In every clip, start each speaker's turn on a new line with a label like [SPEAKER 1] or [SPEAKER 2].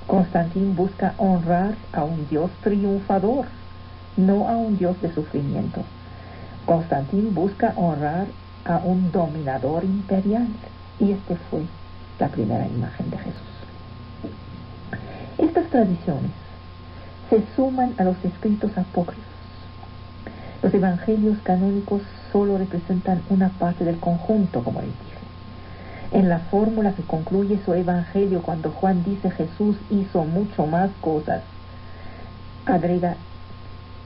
[SPEAKER 1] Constantín busca honrar a un Dios triunfador, no a un Dios de sufrimiento. Constantín busca honrar a un dominador imperial, y este fue la primera imagen de Jesús. Estas tradiciones se suman a los escritos apócrifos. Los evangelios canónicos solo representan una parte del conjunto, como les dije. En la fórmula que concluye su evangelio, cuando Juan dice Jesús hizo mucho más cosas, agrega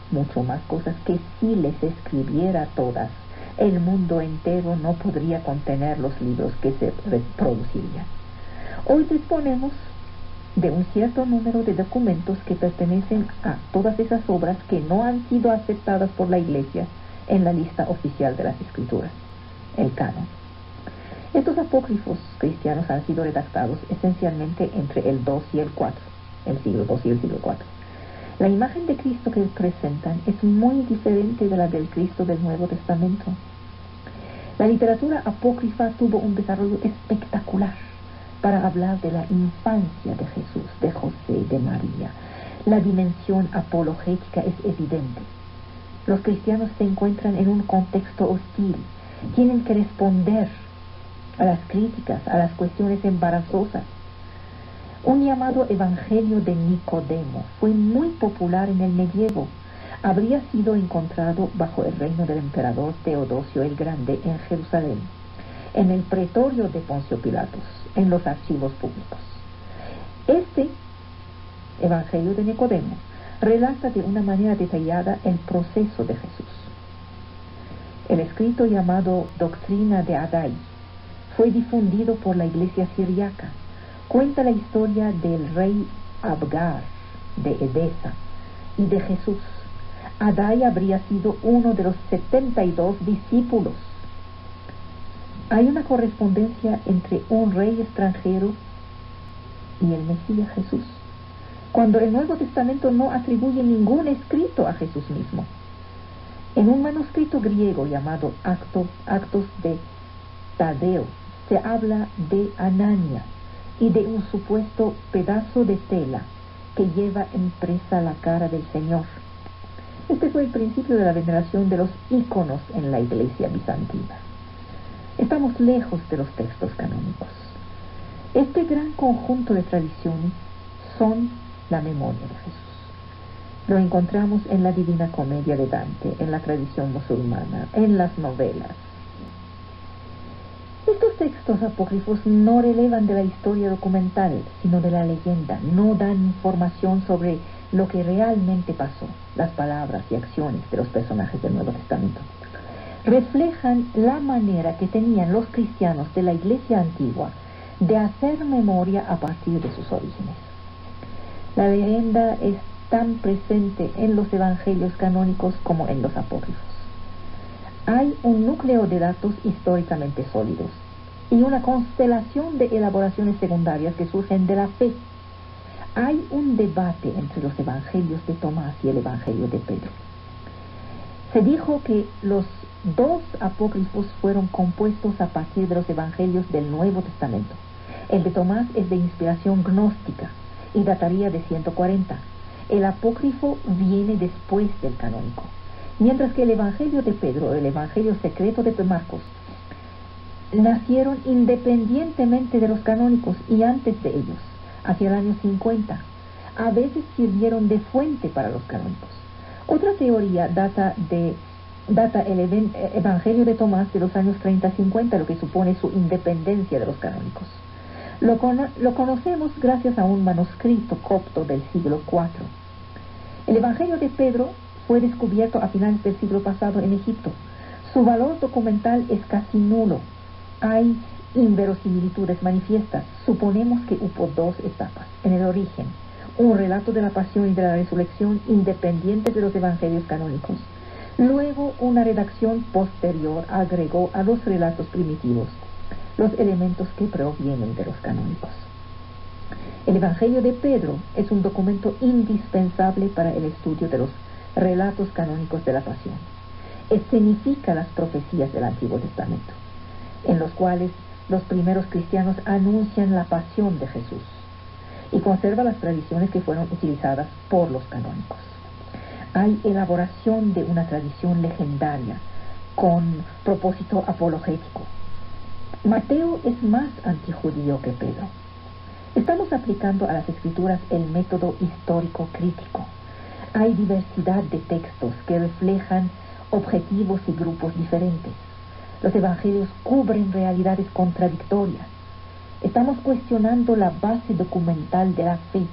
[SPEAKER 1] mucho más cosas que si les escribiera todas, el mundo entero no podría contener los libros que se reproducirían. Hoy disponemos de un cierto número de documentos que pertenecen a todas esas obras que no han sido aceptadas por la Iglesia en la lista oficial de las Escrituras, el canon. Estos apócrifos cristianos han sido redactados esencialmente entre el 2 y el 4, el siglo 2 y el siglo 4. La imagen de Cristo que presentan es muy diferente de la del Cristo del Nuevo Testamento. La literatura apócrifa tuvo un desarrollo espectacular para hablar de la infancia de Jesús, de José, de María. La dimensión apologética es evidente. Los cristianos se encuentran en un contexto hostil, tienen que responder a las críticas, a las cuestiones embarazosas. Un llamado Evangelio de Nicodemo fue muy popular en el medievo. Habría sido encontrado bajo el reino del emperador Teodosio el Grande en Jerusalén, en el pretorio de Poncio Pilatos, en los archivos públicos. Este Evangelio de Nicodemo relata de una manera detallada el proceso de Jesús. El escrito llamado Doctrina de Adai fue difundido por la iglesia siriaca. Cuenta la historia del rey Abgar de Edesa y de Jesús. Adai habría sido uno de los 72 discípulos. Hay una correspondencia entre un rey extranjero y el Mesías Jesús, cuando el Nuevo Testamento no atribuye ningún escrito a Jesús mismo. En un manuscrito griego llamado Actos de Tadeo se habla de Anania y de un supuesto pedazo de tela que lleva impresa la cara del Señor. Este fue el principio de la veneración de los íconos en la iglesia bizantina. Estamos lejos de los textos canónicos. Este gran conjunto de tradiciones son la memoria de Jesús. Lo encontramos en la Divina Comedia de Dante, en la tradición musulmana, en las novelas. Estos textos apócrifos no relevan de la historia documental, sino de la leyenda. No dan información sobre lo que realmente pasó, las palabras y acciones de los personajes del Nuevo Testamento. Reflejan la manera que tenían los cristianos de la Iglesia antigua de hacer memoria a partir de sus orígenes. La leyenda es tan presente en los evangelios canónicos como en los apócrifos. Hay un núcleo de datos históricamente sólidos y una constelación de elaboraciones secundarias que surgen de la fe. Hay un debate entre los evangelios de Tomás y el evangelio de Pedro. Se dijo que los dos apócrifos fueron compuestos a partir de los evangelios del Nuevo Testamento. El de Tomás es de inspiración gnóstica y dataría de 140. El apócrifo viene después del canónico, mientras que el evangelio de Pedro, el evangelio secreto de Marcos, nacieron independientemente de los canónicos y antes de ellos, hacia el año 50. A veces sirvieron de fuente para los canónicos. Otra teoría data el evangelio de Tomás de los años 30-50, lo que supone su independencia de los canónicos. Lo conocemos gracias a un manuscrito copto del siglo IV. El evangelio de Pedro fue descubierto a finales del siglo pasado en Egipto. Su valor documental es casi nulo. Hay inverosimilitudes manifiestas. Suponemos que hubo dos etapas. En el origen, un relato de la pasión y de la resurrección independientes de los evangelios canónicos. Luego, una redacción posterior agregó a los relatos primitivos los elementos que provienen de los canónicos. El Evangelio de Pedro es un documento indispensable para el estudio de los relatos canónicos de la Pasión. Escenifica las profecías del Antiguo Testamento, en los cuales los primeros cristianos anuncian la pasión de Jesús, y conserva las tradiciones que fueron utilizadas por los canónicos. Hay elaboración de una tradición legendaria con propósito apologético. Mateo es más antijudío que Pedro. Estamos aplicando a las escrituras el método histórico crítico. Hay diversidad de textos que reflejan objetivos y grupos diferentes. Los evangelios cubren realidades contradictorias. Estamos cuestionando la base documental de la fe.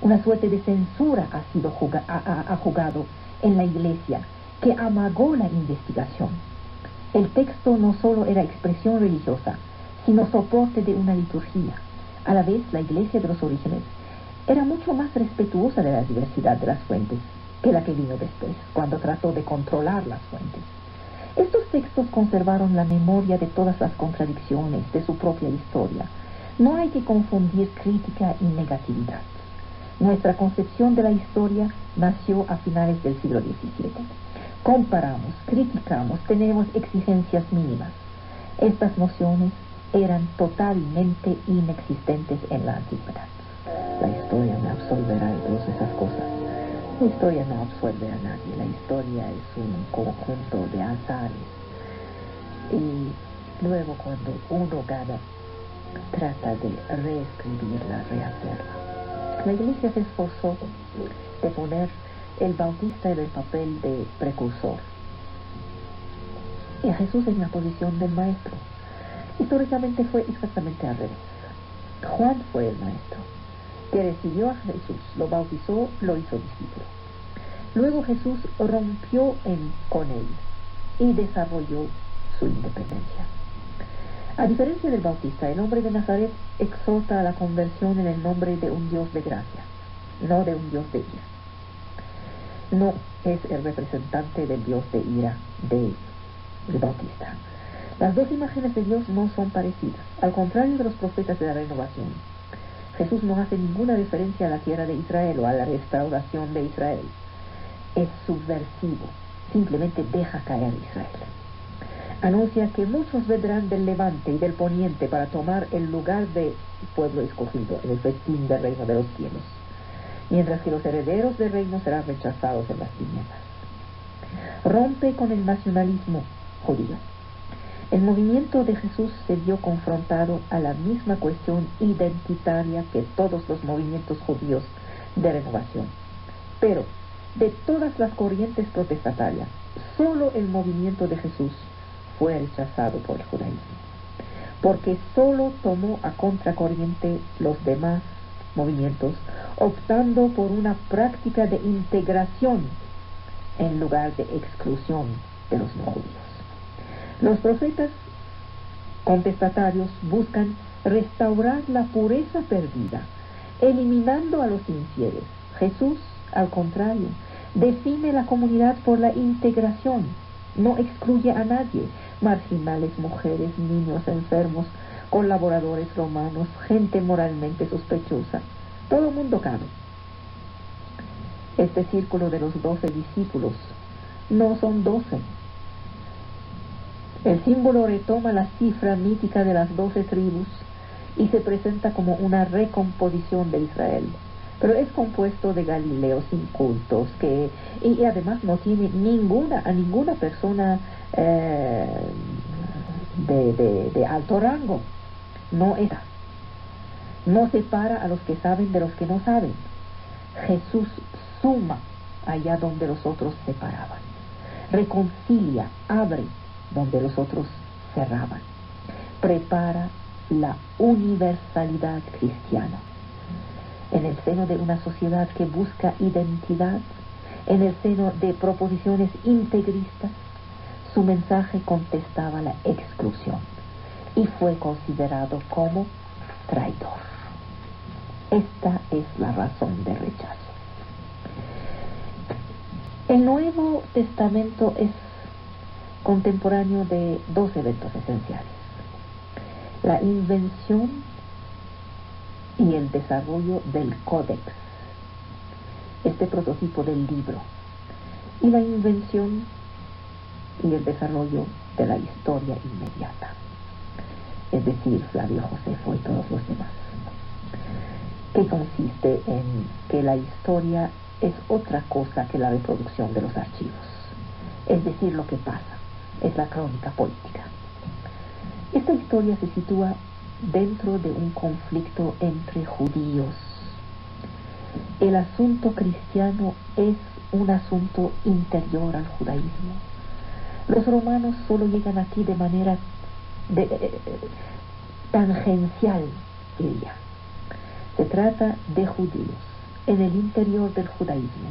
[SPEAKER 1] Una suerte de censura ha jugado en la Iglesia, que amagó la investigación. El texto no solo era expresión religiosa, sino soporte de una liturgia. A la vez, la Iglesia de los orígenes era mucho más respetuosa de la diversidad de las fuentes que la que vino después, cuando trató de controlar las fuentes. Estos textos conservaron la memoria de todas las contradicciones de su propia historia. No hay que confundir crítica y negatividad. Nuestra concepción de la historia nació a finales del siglo XVII. Comparamos, criticamos, tenemos exigencias mínimas. Estas nociones eran totalmente inexistentes en la antigüedad. La historia me absolverá de todas esas cosas. La historia no absuelve a nadie. La historia es un conjunto de azares. Y luego, cuando uno gana, trata de reescribirla, rehacerla. La Iglesia se esforzó de poner el bautista en el papel de precursor y a Jesús en la posición del maestro. Históricamente fue exactamente al revés. Juan fue el maestro que recibió a Jesús, lo bautizó, lo hizo discípulo. Luego Jesús rompió con él y desarrolló su independencia. A diferencia del Bautista, el hombre de Nazaret exhorta a la conversión en el nombre de un Dios de gracia, no de un Dios de ira. No es el representante del Dios de ira del Bautista. Las dos imágenes de Dios no son parecidas. Al contrario de los profetas de la renovación, Jesús no hace ninguna referencia a la tierra de Israel o a la restauración de Israel. Es subversivo, simplemente deja caer Israel. Anuncia que muchos vendrán del levante y del poniente para tomar el lugar del pueblo escogido en el festín del reino de los cielos, mientras que los herederos del reino serán rechazados en las tinieblas. Rompe con el nacionalismo judío. El movimiento de Jesús se vio confrontado a la misma cuestión identitaria que todos los movimientos judíos de renovación. Pero, de todas las corrientes protestatarias, solo el movimiento de Jesús fue rechazado por el judaísmo, porque solo tomó a contracorriente los demás movimientos, optando por una práctica de integración en lugar de exclusión de los no judíos. Los profetas contestatarios buscan restaurar la pureza perdida, eliminando a los infieles. Jesús, al contrario, define la comunidad por la integración. No excluye a nadie: marginales, mujeres, niños, enfermos, colaboradores romanos, gente moralmente sospechosa. Todo el mundo cabe. Este círculo de los 12 discípulos no son 12. El símbolo retoma la cifra mítica de las 12 tribus y se presenta como una recomposición de Israel. Pero es compuesto de galileos incultos y además no tiene a ninguna persona de alto rango. No separa a los que saben de los que no saben. Jesús suma allá donde los otros separaban. Reconcilia, abre donde los otros cerraban. Prepara la universalidad cristiana. En el seno de una sociedad que busca identidad, en el seno de proposiciones integristas, su mensaje contestaba la exclusión y fue considerado como traidor. Esta es la razón de rechazo. El Nuevo Testamento es contemporáneo de dos eventos esenciales: la invención y el desarrollo del Códex, este prototipo del libro, y la invención y el desarrollo de la historia inmediata, es decir, Flavio Josefo y todos los demás, que consiste en que la historia es otra cosa que la reproducción de los archivos, es decir, lo que pasa, es la crónica política. Esta historia se sitúa dentro de un conflicto entre judíos. El asunto cristiano es un asunto interior al judaísmo. Los romanos solo llegan aquí de manera tangencial, diría. Se trata de judíos en el interior del judaísmo,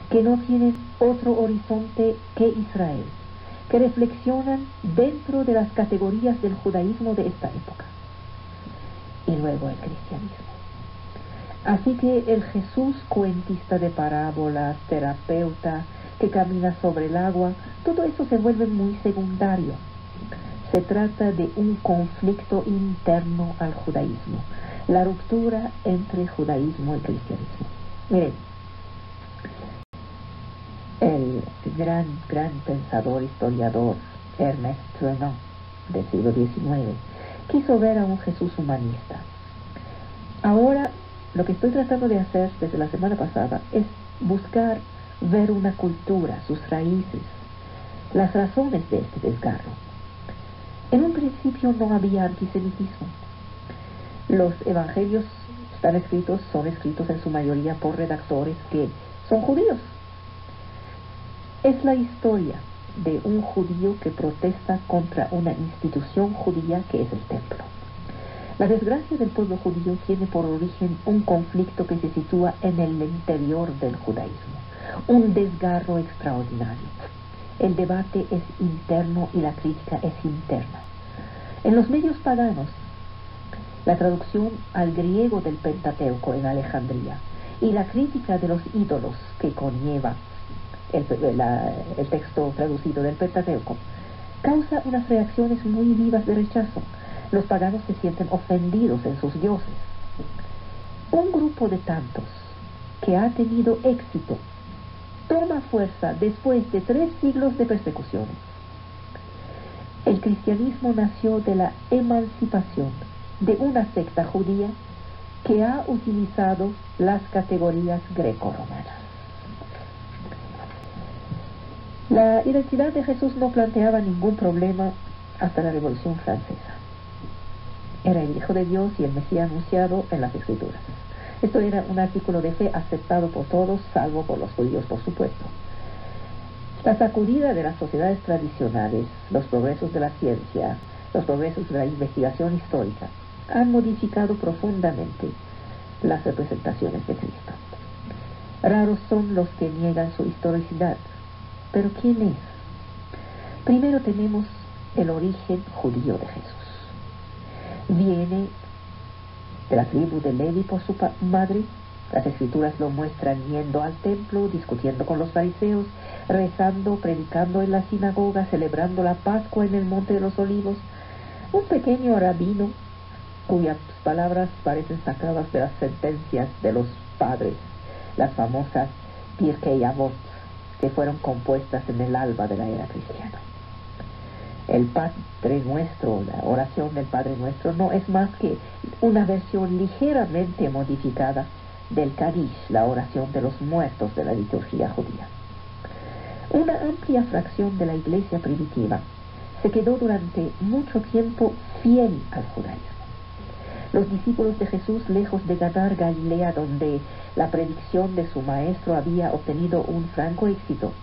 [SPEAKER 1] que no tienen otro horizonte que Israel, que reflexionan dentro de las categorías del judaísmo de esta época. Y luego el cristianismo. Así que el Jesús cuentista de parábolas, terapeuta, que camina sobre el agua, todo eso se vuelve muy secundario. Se trata de un conflicto interno al judaísmo, la ruptura entre judaísmo y cristianismo. Miren, el gran pensador, historiador Ernest Renan, del siglo XIX, quiso ver a un Jesús humanista. Ahora, lo que estoy tratando de hacer desde la semana pasada es buscar ver una cultura, sus raíces, las razones de este desgarro. En un principio no había antisemitismo. Los evangelios son escritos en su mayoría por redactores que son judíos. Es la historia de un judío que protesta contra una institución judía que es el templo. La desgracia del pueblo judío tiene por origen un conflicto que se sitúa en el interior del judaísmo, un desgarro extraordinario. El debate es interno y la crítica es interna. En los medios paganos, la traducción al griego del Pentateuco en Alejandría y la crítica de los ídolos que conlleva el texto traducido del Pentateuco causa unas reacciones muy vivas de rechazo. Los paganos se sienten ofendidos en sus dioses. Un grupo de tantos que ha tenido éxito toma fuerza después de 3 siglos de persecuciones. El cristianismo nació de la emancipación de una secta judía que ha utilizado las categorías greco-romanas. La identidad de Jesús no planteaba ningún problema hasta la Revolución Francesa. Era el Hijo de Dios y el Mesías anunciado en las Escrituras. Esto era un artículo de fe aceptado por todos, salvo por los judíos, por supuesto. La sacudida de las sociedades tradicionales, los progresos de la ciencia, los progresos de la investigación histórica, han modificado profundamente las representaciones de Cristo. Raros son los que niegan su historicidad. ¿Pero quién es? Primero tenemos el origen judío de Jesús. Viene de la tribu de Levi por su madre. Las Escrituras lo muestran yendo al templo, discutiendo con los fariseos, rezando, predicando en la sinagoga, celebrando la Pascua en el Monte de los Olivos. Un pequeño rabino cuyas palabras parecen sacadas de las sentencias de los padres, las famosas Pirkei Avot, que fueron compuestas en el alba de la era cristiana. El Padre Nuestro, la oración del Padre Nuestro, no es más que una versión ligeramente modificada del Kadish, la oración de los muertos de la liturgia judía. Una amplia fracción de la iglesia primitiva se quedó durante mucho tiempo fiel al judaísmo. Los discípulos de Jesús, lejos de ganar Galilea, donde la predicción de su maestro había obtenido un franco éxito,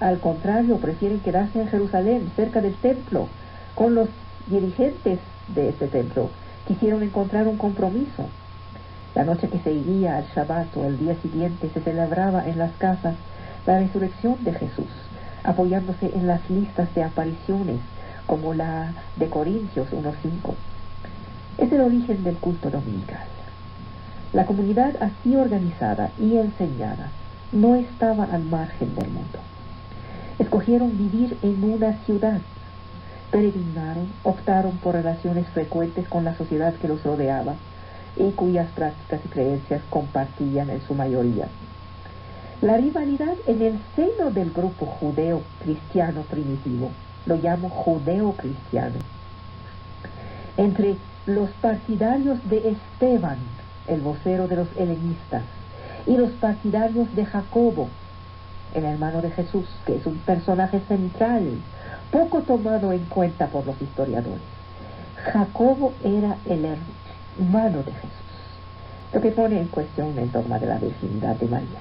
[SPEAKER 1] al contrario, prefieren quedarse en Jerusalén, cerca del templo, con los dirigentes de este templo. Quisieron encontrar un compromiso. La noche que seguía al Shabbat o el día siguiente se celebraba en las casas la resurrección de Jesús, apoyándose en las listas de apariciones, como la de Corintios 1:5. Es el origen del culto dominical. La comunidad así organizada y enseñada no estaba al margen del mundo. Escogieron vivir en una ciudad, peregrinaron, optaron por relaciones frecuentes con la sociedad que los rodeaba y cuyas prácticas y creencias compartían en su mayoría. La rivalidad en el seno del grupo judeo-cristiano primitivo, lo llamo judeo-cristiano, entre los partidarios de Esteban, el vocero de los helenistas, y los partidarios de Jacobo, el hermano de Jesús, que es un personaje central, poco tomado en cuenta por los historiadores. Jacobo era el hermano de Jesús, lo que pone en cuestión el dogma de la virginidad de María.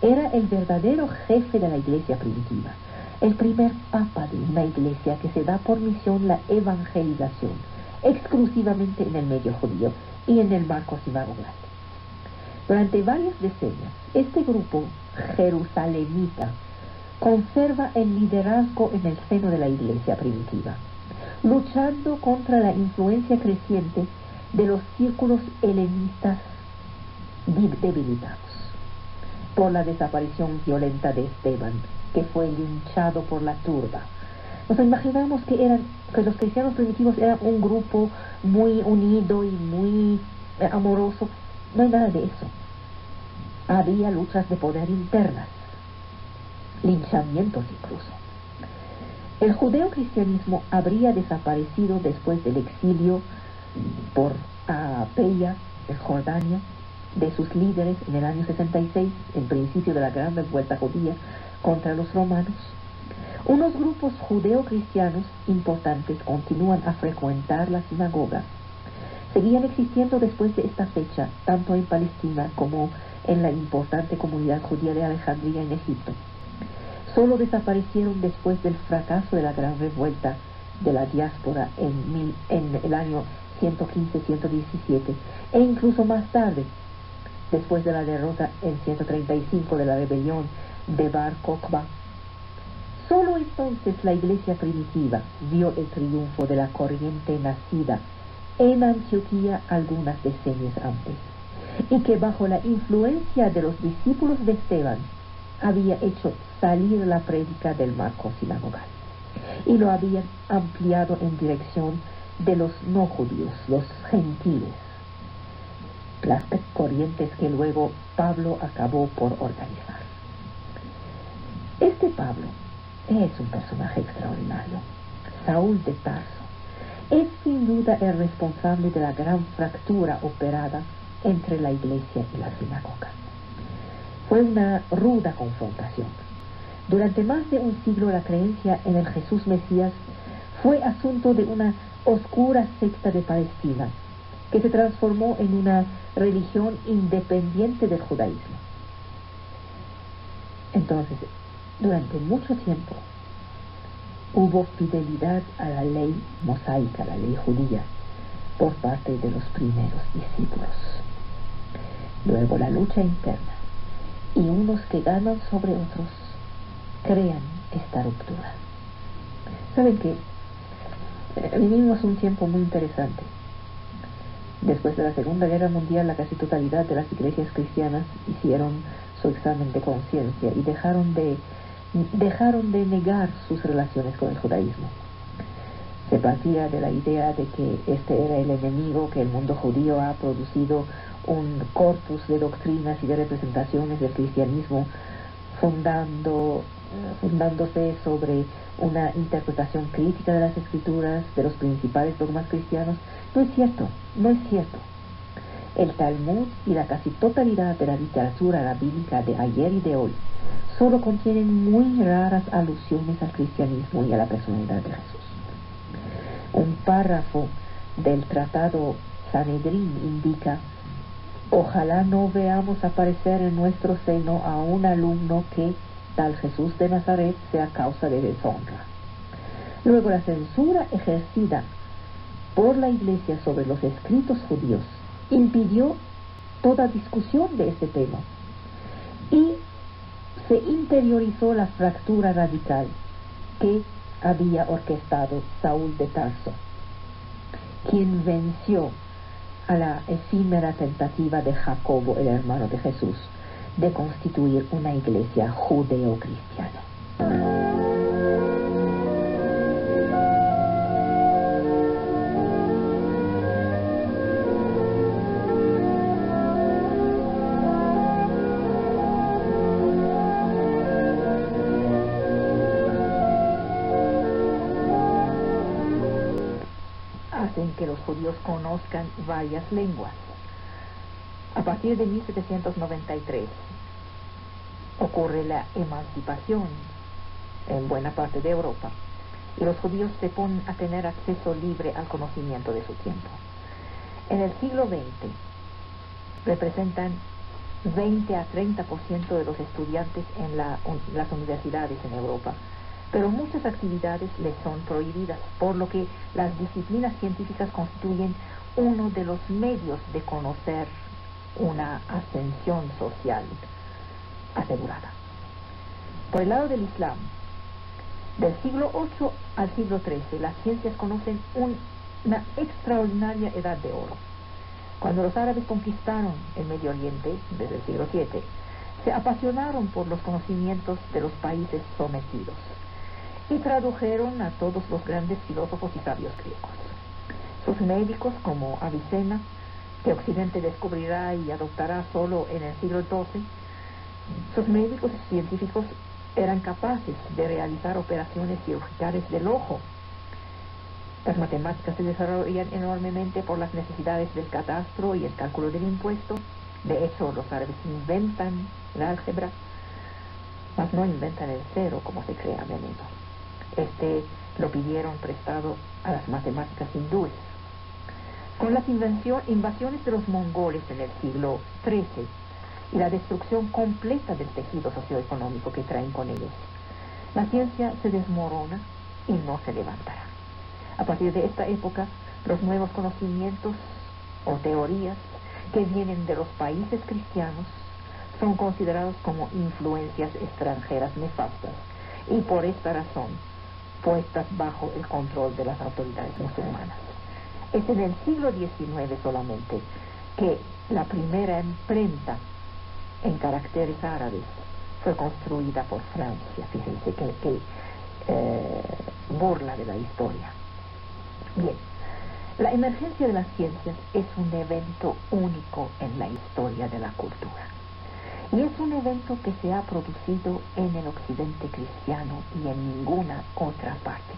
[SPEAKER 1] Era el verdadero jefe de la iglesia primitiva, el primer papa de una iglesia que se da por misión la evangelización, exclusivamente en el medio judío y en el marco sinagogal. Durante varios decenios, este grupo jerusalemita conserva el liderazgo en el seno de la iglesia primitiva, luchando contra la influencia creciente de los círculos helenistas debilitados por la desaparición violenta de Esteban, que fue linchado por la turba. Nos imaginamos que los cristianos primitivos eran un grupo muy unido y muy amoroso. No hay nada de eso. Había luchas de poder internas, linchamientos incluso. El judeocristianismo habría desaparecido después del exilio por Peia, en Jordania, de sus líderes en el año 66, en principio de la gran revuelta judía contra los romanos. Unos grupos judeocristianos importantes continúan a frecuentar la sinagoga. Seguían existiendo después de esta fecha, tanto en Palestina como en la importante comunidad judía de Alejandría en Egipto. Solo desaparecieron después del fracaso de la gran revuelta de la diáspora en el año 115-117, e incluso más tarde, después de la derrota en 135 de la rebelión de Bar Kokhba. Solo entonces la iglesia primitiva vio el triunfo de la corriente nacida en Antioquía algunas decenios antes, y que bajo la influencia de los discípulos de Esteban había hecho salir la prédica del marco sinagogal y lo habían ampliado en dirección de los no judíos, los gentiles, las corrientes que luego Pablo acabó por organizar. Este Pablo es un personaje extraordinario. Saúl de Tarso es sin duda el responsable de la gran fractura operada entre la iglesia y la sinagoga. Fue una ruda confrontación. Durante más de un siglo la creencia en el Jesús Mesías fue asunto de una oscura secta de Palestina, que se transformó en una religión independiente del judaísmo. Entonces, durante mucho tiempo hubo fidelidad a la ley mosaica, la ley judía, por parte de los primeros discípulos. Luego la lucha interna y unos que ganan sobre otros crean esta ruptura. ¿Saben qué? Vivimos un tiempo muy interesante. Después de la Segunda Guerra Mundial, la casi totalidad de las iglesias cristianas hicieron su examen de conciencia y dejaron de negar sus relaciones con el judaísmo. Se partía de la idea de que este era el enemigo, que el mundo judío ha producido un corpus de doctrinas y de representaciones del cristianismo fundándose sobre una interpretación crítica de las escrituras, de los principales dogmas cristianos. No es cierto. El Talmud y la casi totalidad de la literatura rabínica de ayer y de hoy solo contienen muy raras alusiones al cristianismo y a la personalidad de Jesús. Un párrafo del tratado Sanedrín indica: ojalá no veamos aparecer en nuestro seno a un alumno que, tal Jesús de Nazaret, sea causa de deshonra. Luego, la censura ejercida por la Iglesia sobre los escritos judíos impidió toda discusión de este tema y se interiorizó la fractura radical que había orquestado Saúl de Tarso, quien venció a la efímera tentativa de Jacobo, el hermano de Jesús, de constituir una iglesia judeo-cristiana. Hacen que los judíos conozcan varias lenguas. A partir de 1793 ocurre la emancipación en buena parte de Europa y los judíos se ponen a tener acceso libre al conocimiento de su tiempo. En el siglo XX representan 20 a 30% de los estudiantes en las universidades en Europa, pero muchas actividades les son prohibidas, por lo que las disciplinas científicas constituyen uno de los medios de conocer una ascensión social asegurada. Por el lado del Islam, del siglo VIII al siglo XIII, las ciencias conocen una extraordinaria edad de oro. Cuando los árabes conquistaron el Medio Oriente, desde el siglo VII, se apasionaron por los conocimientos de los países sometidos y tradujeron a todos los grandes filósofos y sabios griegos. Sus médicos, como Avicena, que Occidente descubrirá y adoptará solo en el siglo XII, sus médicos y científicos eran capaces de realizar operaciones cirurgicales del ojo. Las matemáticas se desarrollan enormemente por las necesidades del catastro y el cálculo del impuesto. De hecho, los árabes inventan el álgebra, mas no inventan el cero como se cree a menudo. Lo pidieron prestado a las matemáticas hindúes. Con las invasiones de los mongoles en el siglo XIII y la destrucción completa del tejido socioeconómico que traen con ellos, la ciencia se desmorona y no se levantará. A partir de esta época, los nuevos conocimientos o teorías que vienen de los países cristianos son considerados como influencias extranjeras nefastas y por esta razón puestas bajo el control de las autoridades musulmanas. Es en el siglo XIX solamente que la primera imprenta en caracteres árabes fue construida por Francia. Fíjense que burla de la historia. Bien, la emergencia de las ciencias es un evento único en la historia de la cultura. Y es un evento que se ha producido en el occidente cristiano y en ninguna otra parte.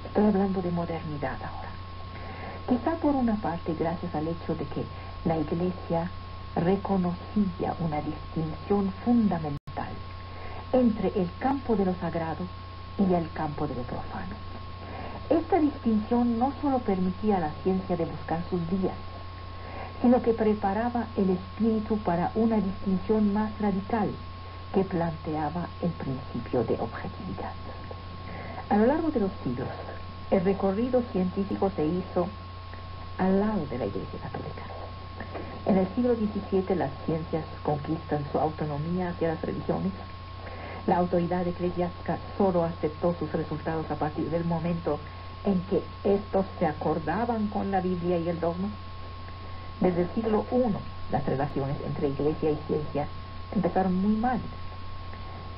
[SPEAKER 1] Estoy hablando de modernidad ahora. Quizá por una parte gracias al hecho de que la Iglesia reconocía una distinción fundamental entre el campo de lo sagrado y el campo de lo profano. Esta distinción no solo permitía a la ciencia de buscar sus días, sino que preparaba el espíritu para una distinción más radical que planteaba el principio de objetividad. A lo largo de los siglos, el recorrido científico se hizo al lado de la Iglesia Católica. En el siglo XVII las ciencias conquistan su autonomía hacia las religiones. La autoridad eclesiástica solo aceptó sus resultados a partir del momento en que estos se acordaban con la Biblia y el dogma. Desde el siglo I, las relaciones entre Iglesia y ciencia empezaron muy mal.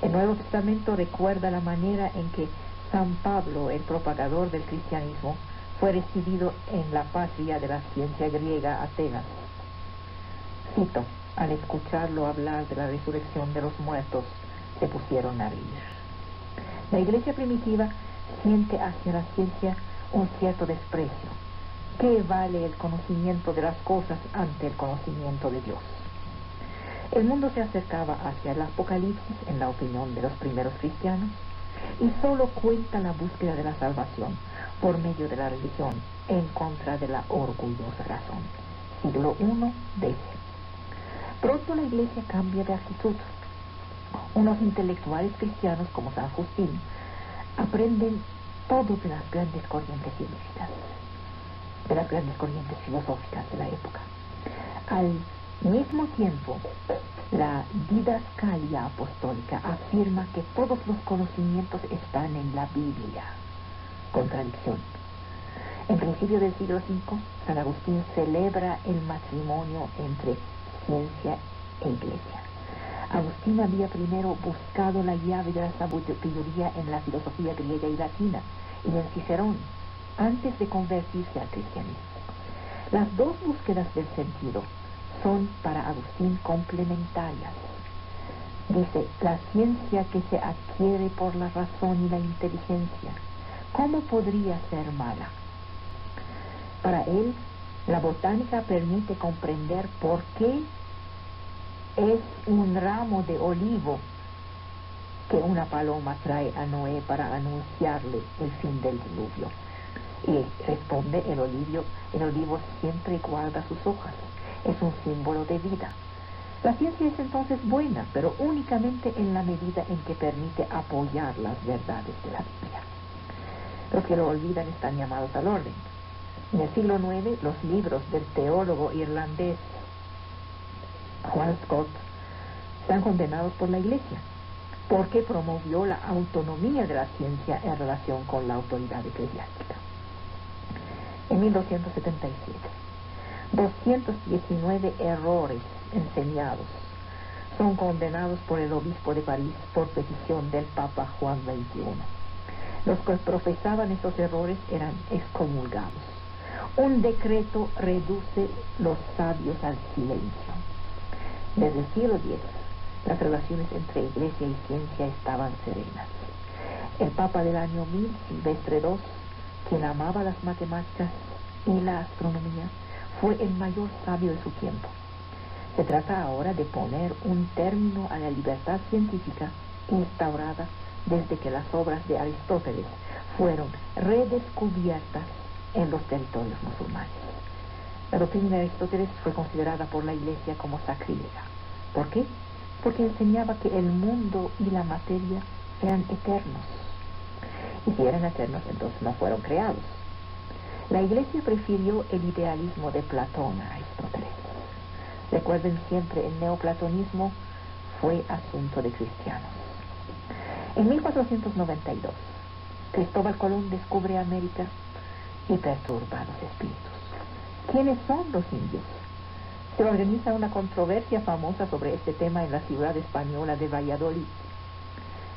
[SPEAKER 1] El Nuevo Testamento recuerda la manera en que San Pablo, el propagador del cristianismo, fue recibido en la patria de la ciencia griega, Atenas. Cito: al escucharlo hablar de la resurrección de los muertos, se pusieron a reír. La Iglesia primitiva siente hacia la ciencia un cierto desprecio. ¿Qué vale el conocimiento de las cosas ante el conocimiento de Dios? El mundo se acercaba hacia el apocalipsis, en la opinión de los primeros cristianos, y solo cuenta la búsqueda de la salvación por medio de la religión en contra de la orgullosa razón. Siglo I, DC. Pronto la Iglesia cambia de actitud. Unos intelectuales cristianos como San Justín aprenden todo de las grandes corrientes científicas, de las grandes corrientes filosóficas de la época. Al mismo tiempo, la didascalia apostólica afirma que todos los conocimientos están en la Biblia. Contradicción. En principio del siglo V, San Agustín celebra el matrimonio entre ciencia e iglesia. Agustín había primero buscado la llave de la sabiduría en la filosofía griega y latina y en Cicerón, antes de convertirse al cristianismo. Las dos búsquedas del sentido son para Agustín complementarias. Dice, la ciencia que se adquiere por la razón y la inteligencia, ¿cómo podría ser mala? Para él, la botánica permite comprender por qué es un ramo de olivo que una paloma trae a Noé para anunciarle el fin del diluvio. Y responde, el olivo siempre guarda sus hojas, es un símbolo de vida. La ciencia es entonces buena, pero únicamente en la medida en que permite apoyar las verdades de la Biblia. Los que lo olvidan están llamados al orden. En el siglo IX, los libros del teólogo irlandés Juan Scott están condenados por la Iglesia, porque promovió la autonomía de la ciencia en relación con la autoridad eclesiástica. En 1277, 219 errores enseñados son condenados por el obispo de París por petición del Papa Juan XXI. Los que profesaban estos errores eran excomulgados. Un decreto reduce los sabios al silencio. Desde el siglo X, las relaciones entre iglesia y ciencia estaban serenas. El Papa del año 1000, Silvestre II, quien amaba las matemáticas y la astronomía, fue el mayor sabio de su tiempo. Se trata ahora de poner un término a la libertad científica instaurada desde que las obras de Aristóteles fueron redescubiertas en los territorios musulmanes. La doctrina de Aristóteles fue considerada por la Iglesia como sacrílega. ¿Por qué? Porque enseñaba que el mundo y la materia eran eternos. Y si eran eternos, entonces no fueron creados. La Iglesia prefirió el idealismo de Platón a Aristóteles. Recuerden siempre, el neoplatonismo fue asunto de cristianos. En 1492, Cristóbal Colón descubre América y perturba a los espíritus. ¿Quiénes son los indios? Se organiza una controversia famosa sobre este tema en la ciudad española de Valladolid.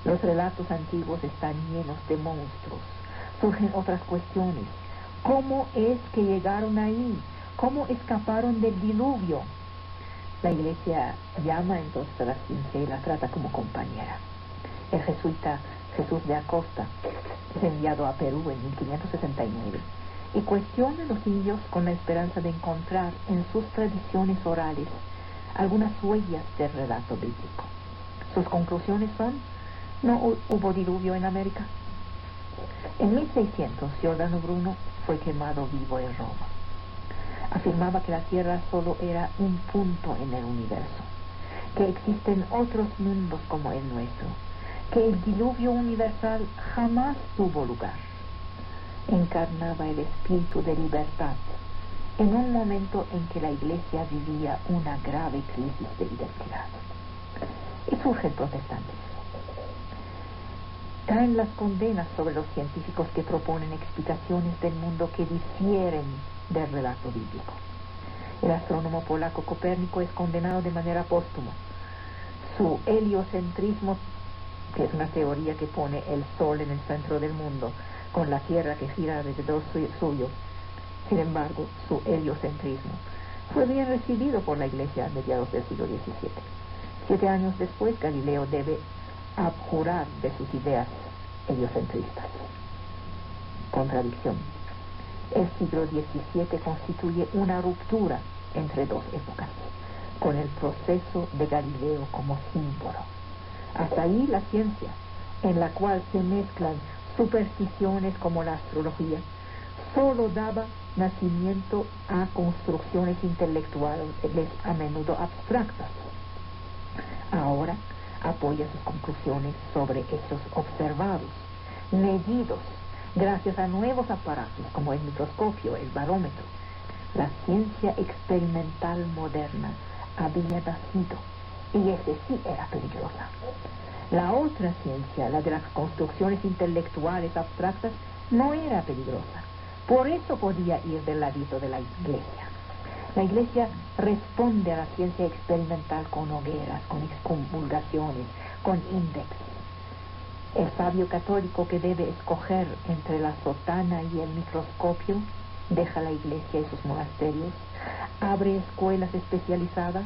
[SPEAKER 1] Los relatos antiguos están llenos de monstruos. Surgen otras cuestiones. ¿Cómo es que llegaron ahí? ¿Cómo escaparon del diluvio? La Iglesia llama entonces a la ciencia y la trata como compañera. El jesuita Jesús de Acosta es enviado a Perú en 1569 y cuestiona a los indios con la esperanza de encontrar en sus tradiciones orales algunas huellas del relato bíblico. Sus conclusiones son: no hubo diluvio en América. En 1600, Giordano Bruno fue quemado vivo en Roma. Afirmaba que la Tierra solo era un punto en el universo, que existen otros mundos como el nuestro, que el diluvio universal jamás tuvo lugar. Encarnaba el espíritu de libertad en un momento en que la Iglesia vivía una grave crisis de identidad. Y surge el protestantismo. Caen las condenas sobre los científicos que proponen explicaciones del mundo que difieren del relato bíblico. El astrónomo polaco Copérnico es condenado de manera póstuma. Su heliocentrismo, que es una teoría que pone el Sol en el centro del mundo, con la Tierra que gira alrededor suyo. Sin embargo, su heliocentrismo fue bien recibido por la Iglesia a mediados del siglo XVII. 7 años después, Galileo debe abjurar de sus ideas heliocentristas. Contradicción. El siglo XVII constituye una ruptura entre dos épocas, con el proceso de Galileo como símbolo. Hasta ahí la ciencia, en la cual se mezclan supersticiones como la astrología, solo daba nacimiento a construcciones intelectuales a menudo abstractas. Ahora apoya sus conclusiones sobre hechos observados, medidos, gracias a nuevos aparatos como el microscopio, el barómetro. La ciencia experimental moderna había nacido, y ese sí era peligrosa. La otra ciencia, la de las construcciones intelectuales abstractas, no era peligrosa. Por eso podía ir del ladito de la Iglesia. La Iglesia responde a la ciencia experimental con hogueras, con excomulgaciones, con índex. El sabio católico que debe escoger entre la sotana y el microscopio deja la Iglesia y sus monasterios, abre escuelas especializadas,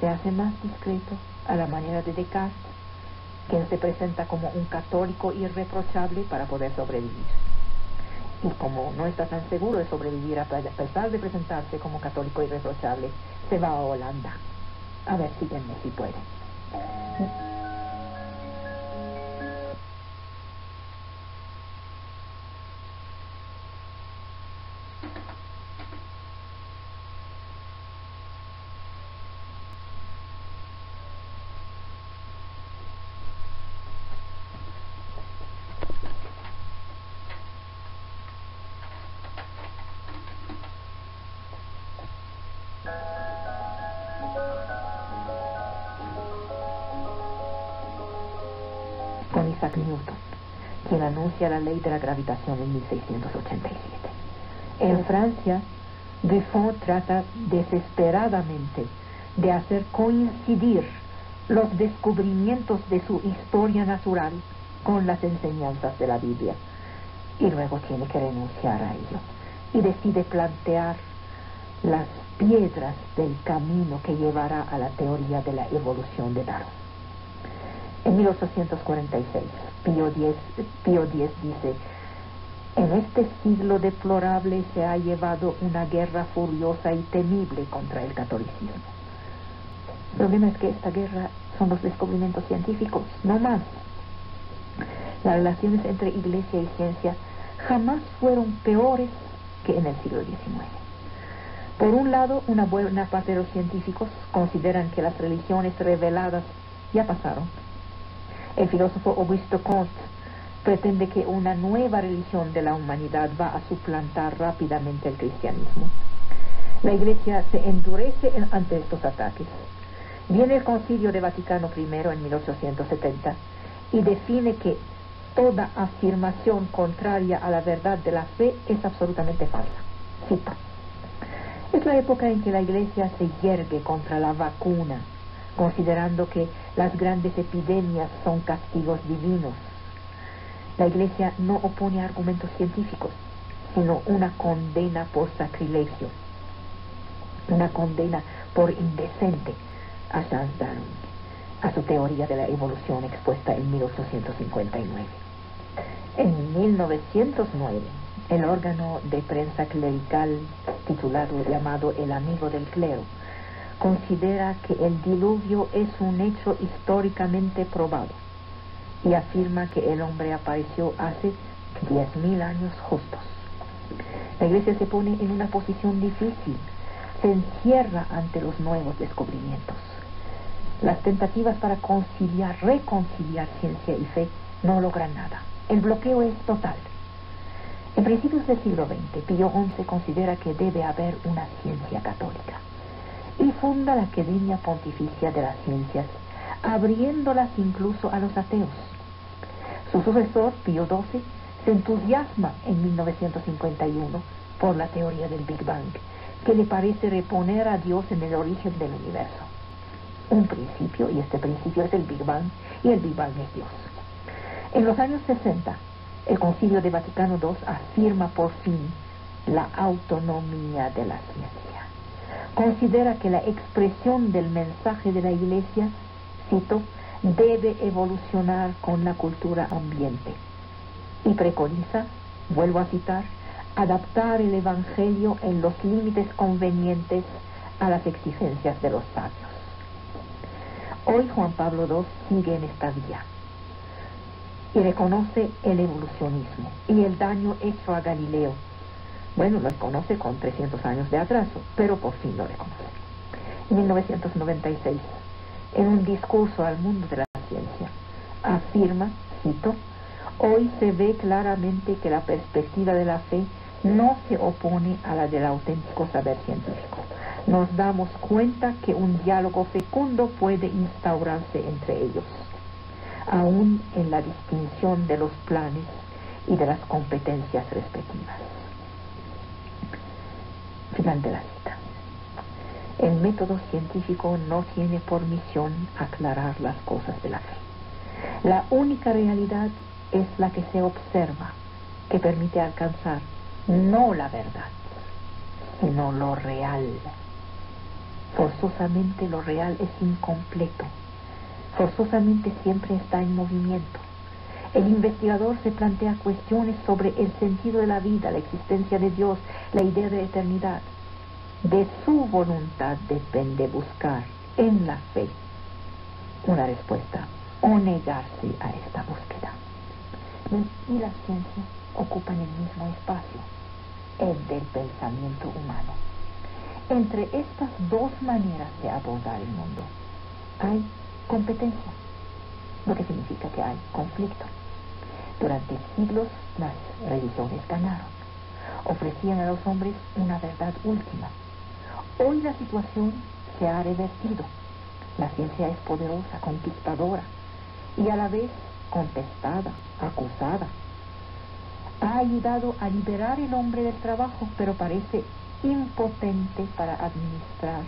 [SPEAKER 1] se hace más discreto a la manera de Descartes, quien se presenta como un católico irreprochable para poder sobrevivir. Y como no está tan seguro de sobrevivir a pesar de presentarse como católico irreprochable, se va a Holanda. A ver, síguenme si pueden. Con Isaac Newton, quien anuncia la ley de la gravitación en 1687. En Francia, Buffon trata desesperadamente de hacer coincidir los descubrimientos de su historia natural con las enseñanzas de la Biblia, y luego tiene que renunciar a ello, y decide plantear las piedras del camino que llevará a la teoría de la evolución de Darwin. En 1846, Pío X dice: en este siglo deplorable se ha llevado una guerra furiosa y temible contra el catolicismo. El problema es que esta guerra son los descubrimientos científicos, no más. Las relaciones entre iglesia y ciencia jamás fueron peores que en el siglo XIX. Por un lado, una buena parte de los científicos consideran que las religiones reveladas ya pasaron. El filósofo Auguste Comte pretende que una nueva religión de la humanidad va a suplantar rápidamente el cristianismo. La Iglesia se endurece ante estos ataques. Viene el Concilio de Vaticano I en 1870 y define que toda afirmación contraria a la verdad de la fe es absolutamente falsa. Cito: es la época en que la Iglesia se yergue contra la vacuna, considerando que las grandes epidemias son castigos divinos. La Iglesia no opone argumentos científicos, sino una condena por sacrilegio, una condena por indecente a Charles Darwin, a su teoría de la evolución expuesta en 1859. En 1909, el órgano de prensa clerical llamado El Amigo del Clero considera que el diluvio es un hecho históricamente probado y afirma que el hombre apareció hace 10.000 años justos. La Iglesia se pone en una posición difícil, se encierra ante los nuevos descubrimientos. Las tentativas para reconciliar ciencia y fe no logran nada. El bloqueo es total. En principios del siglo XX, Pío XI considera que debe haber una ciencia católica y funda la Academia Pontificia de las Ciencias, abriéndolas incluso a los ateos. Su sucesor, Pío XII, se entusiasma en 1951 por la teoría del Big Bang, que le parece reponer a Dios en el origen del universo. Un principio, y este principio es el Big Bang, y el Big Bang es Dios. En los años 60, el Concilio de Vaticano II afirma por fin la autonomía de la ciencia. Considera que la expresión del mensaje de la Iglesia, cito, debe evolucionar con la cultura ambiente. Y preconiza, vuelvo a citar, adaptar el Evangelio en los límites convenientes a las exigencias de los sabios. Hoy Juan Pablo II sigue en esta vía y reconoce el evolucionismo y el daño hecho a Galileo. Bueno, lo reconoce con 300 años de atraso, pero por fin lo reconoce. En 1996, en un discurso al mundo de la ciencia, afirma, cito, hoy se ve claramente que la perspectiva de la fe no se opone a la del auténtico saber científico. Nos damos cuenta que un diálogo fecundo puede instaurarse entre ellos, aún en la distinción de los planes y de las competencias respectivas. Final de la cita. El método científico no tiene por misión aclarar las cosas de la fe. La única realidad es la que se observa, que permite alcanzar no la verdad, sino lo real. Forzosamente lo real es incompleto. Forzosamente siempre está en movimiento. El investigador se plantea cuestiones sobre el sentido de la vida, la existencia de Dios, la idea de eternidad. De su voluntad depende buscar en la fe una respuesta o negarse a esta búsqueda. Y la ciencia ocupan el mismo espacio, el del pensamiento humano. Entre estas dos maneras de abordar el mundo hay competencia, lo que significa que hay conflicto. Durante siglos las religiones ganaron, ofrecían a los hombres una verdad última. Hoy la situación se ha revertido. La ciencia es poderosa, conquistadora y a la vez contestada, acusada. Ha ayudado a liberar el hombre del trabajo, pero parece impotente para administrar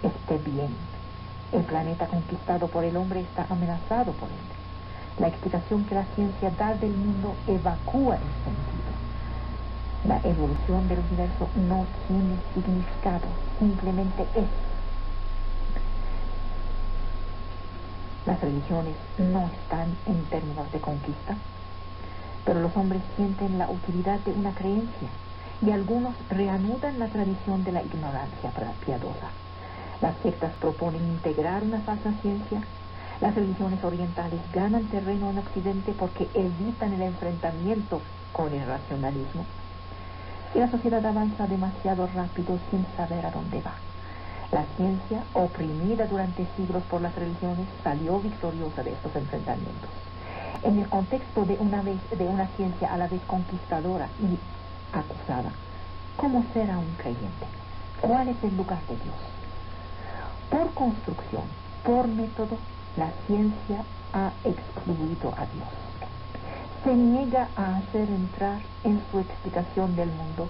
[SPEAKER 1] este bien. El planeta conquistado por el hombre está amenazado por él. La explicación que la ciencia da del mundo evacúa el sentido. La evolución del universo no tiene significado, simplemente es. Las religiones no están en términos de conquista, pero los hombres sienten la utilidad de una creencia y algunos reanudan la tradición de la ignorancia piadosa. Las sectas proponen integrar una falsa ciencia. Las religiones orientales ganan terreno en Occidente porque evitan el enfrentamiento con el racionalismo. Y la sociedad avanza demasiado rápido sin saber a dónde va. La ciencia, oprimida durante siglos por las religiones, salió victoriosa de estos enfrentamientos. En el contexto de una ciencia a la vez conquistadora y acusada, ¿cómo será un creyente? ¿Cuál es el lugar de Dios? Por construcción, por método, la ciencia ha excluido a Dios. Se niega a hacer entrar en su explicación del mundo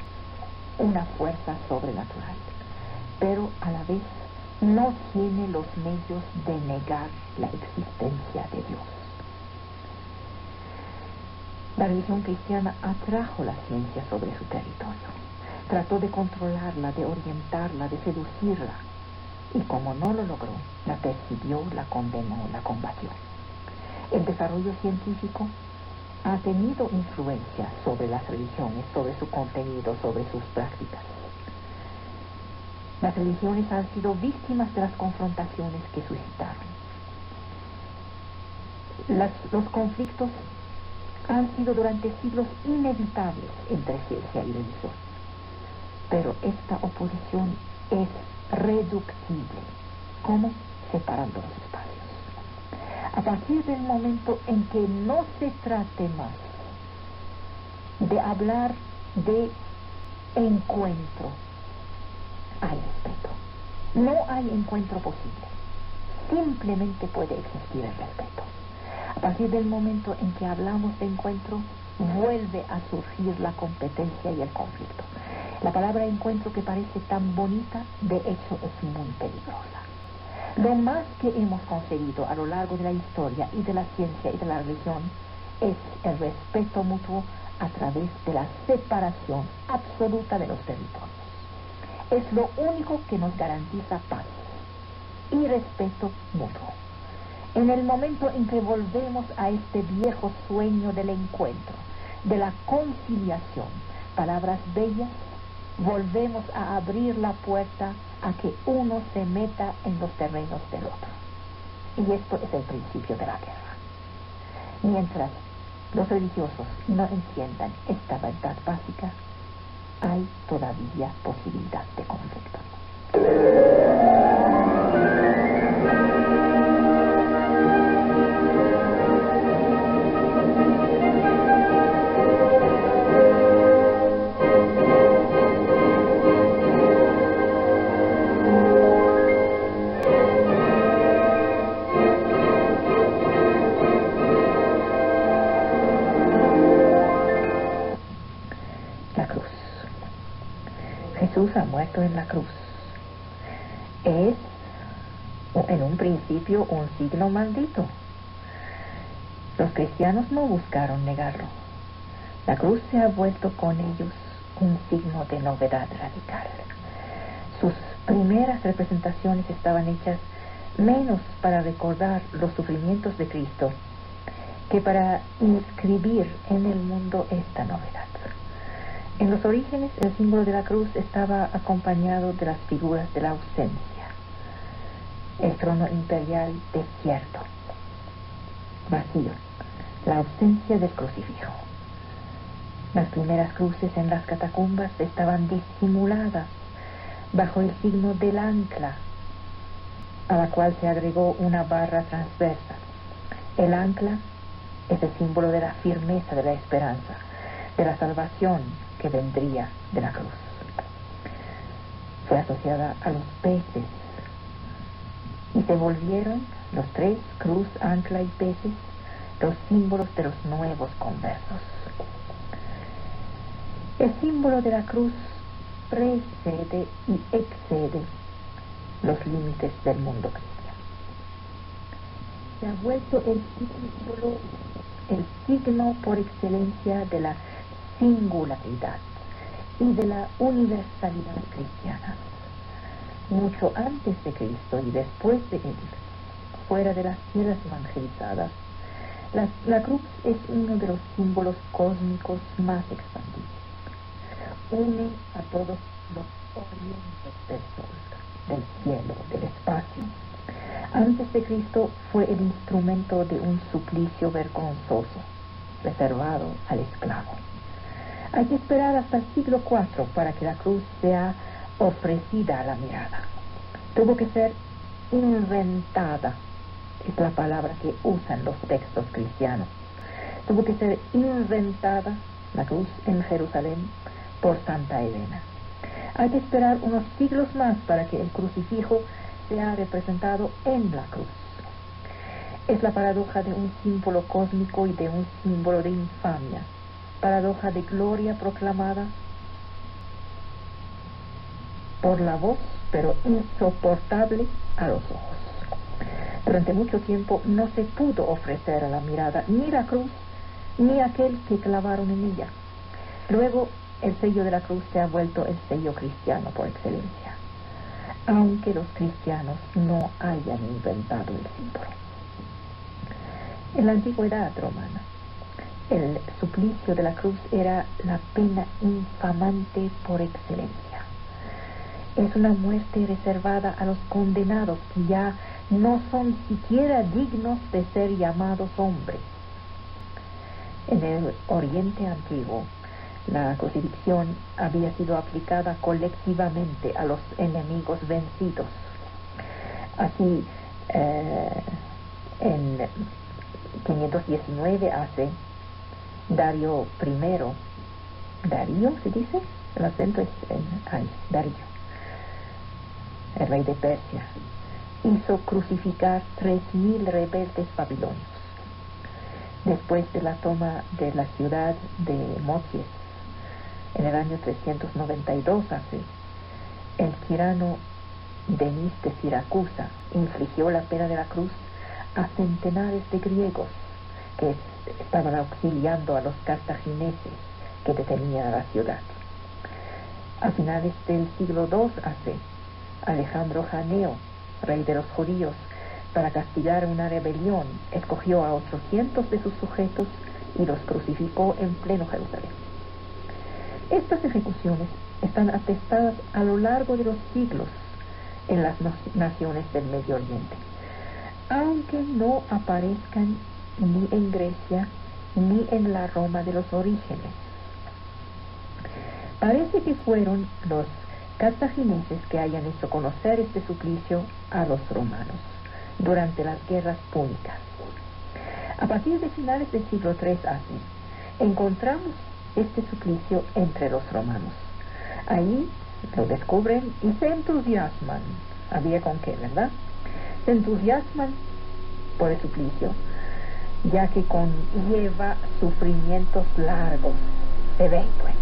[SPEAKER 1] una fuerza sobrenatural, pero a la vez no tiene los medios de negar la existencia de Dios. La religión cristiana atrajo la ciencia sobre su territorio. Trató de controlarla, de orientarla, de seducirla. Y como no lo logró, la persiguió, la condenó, la combatió. El desarrollo científico ha tenido influencia sobre las religiones, sobre su contenido, sobre sus prácticas. Las religiones han sido víctimas de las confrontaciones que suscitaron. Los conflictos han sido durante siglos inevitables entre ciencia y religión. Pero esta oposición es reductible. ¿Cómo? Separando los espacios. A partir del momento en que no se trate más de hablar de encuentro, hay respeto. No hay encuentro posible. Simplemente puede existir el respeto. A partir del momento en que hablamos de encuentro, vuelve a surgir la competencia y el conflicto. La palabra encuentro, que parece tan bonita, de hecho es muy peligrosa. Lo más que hemos conseguido a lo largo de la historia y de la ciencia y de la religión es el respeto mutuo a través de la separación absoluta de los territorios. Es lo único que nos garantiza paz y respeto mutuo. En el momento en que volvemos a este viejo sueño del encuentro, de la conciliación, palabras bellas, volvemos a abrir la puerta a que uno se meta en los terrenos del otro. Y esto es el principio de la guerra. Mientras los religiosos no entiendan esta verdad básica, hay todavía posibilidad de conflicto. Jesús ha muerto en la cruz es en un principio un signo maldito. Los cristianos no buscaron negarlo. La cruz se ha vuelto con ellos un signo de novedad radical. Sus primeras representaciones estaban hechas menos para recordar los sufrimientos de Cristo que para inscribir en el mundo esta novedad. En los orígenes, el símbolo de la cruz estaba acompañado de las figuras de la ausencia. El trono imperial desierto, vacío, la ausencia del crucifijo. Las primeras cruces en las catacumbas estaban disimuladas bajo el signo del ancla, a la cual se agregó una barra transversa. El ancla es el símbolo de la firmeza de la esperanza, de la salvación que vendría de la cruz. Fue asociada a los peces y se volvieron los tres, cruz, ancla y peces, los símbolos de los nuevos conversos. El símbolo de la cruz precede y excede los límites del mundo cristiano. Se ha vuelto el signo por excelencia de la singularidad y de la universalidad cristiana. Mucho antes de Cristo y después de él, fuera de las tierras evangelizadas, la cruz es uno de los símbolos cósmicos más expandidos. Une a todos los orientes del sol, del cielo, del espacio. Antes de Cristo fue el instrumento de un suplicio vergonzoso, reservado al esclavo. Hay que esperar hasta el siglo IV para que la cruz sea ofrecida a la mirada. Tuvo que ser inventada, es la palabra que usan los textos cristianos. Tuvo que ser inventada la cruz en Jerusalén por Santa Elena. Hay que esperar unos siglos más para que el crucifijo sea representado en la cruz. Es la paradoja de un símbolo cósmico y de un símbolo de infamia, paradoja de gloria proclamada por la voz, pero insoportable a los ojos. Durante mucho tiempo no se pudo ofrecer a la mirada ni la cruz, ni aquel que clavaron en ella. Luego, el sello de la cruz se ha vuelto el sello cristiano por excelencia, aunque los cristianos no hayan inventado el símbolo. En la antigüedad romana, el suplicio de la cruz era la pena infamante por excelencia. Es una muerte reservada a los condenados que ya no son siquiera dignos de ser llamados hombres. En el Oriente Antiguo, la crucifixión había sido aplicada colectivamente a los enemigos vencidos. Así, en 519 hace Darío I, Darío se dice, el acento es Darío, el rey de Persia, hizo crucificar 3,000 rebeldes babilonios. Después de la toma de la ciudad de Moties, en el año 392 hace, el tirano Denis de Siracusa infligió la pena de la cruz a centenares de griegos que estaban auxiliando a los cartagineses que detenían a la ciudad. A finales del siglo II hace, Alejandro Janeo, rey de los judíos, para castigar una rebelión, escogió a 800 de sus sujetos y los crucificó en pleno Jerusalén. Estas ejecuciones están atestadas a lo largo de los siglos en las naciones del Medio Oriente, aunque no aparezcan ni en Grecia ni en la Roma de los orígenes. Parece que fueron los cartagineses que hayan hecho conocer este suplicio a los romanos durante las guerras púnicas. A partir de finales del siglo III así, encontramos este suplicio entre los romanos. Ahí lo descubren y se entusiasman. Había con qué, ¿verdad? Se entusiasman por el suplicio, ya que conlleva sufrimientos largos. Se ve, pues.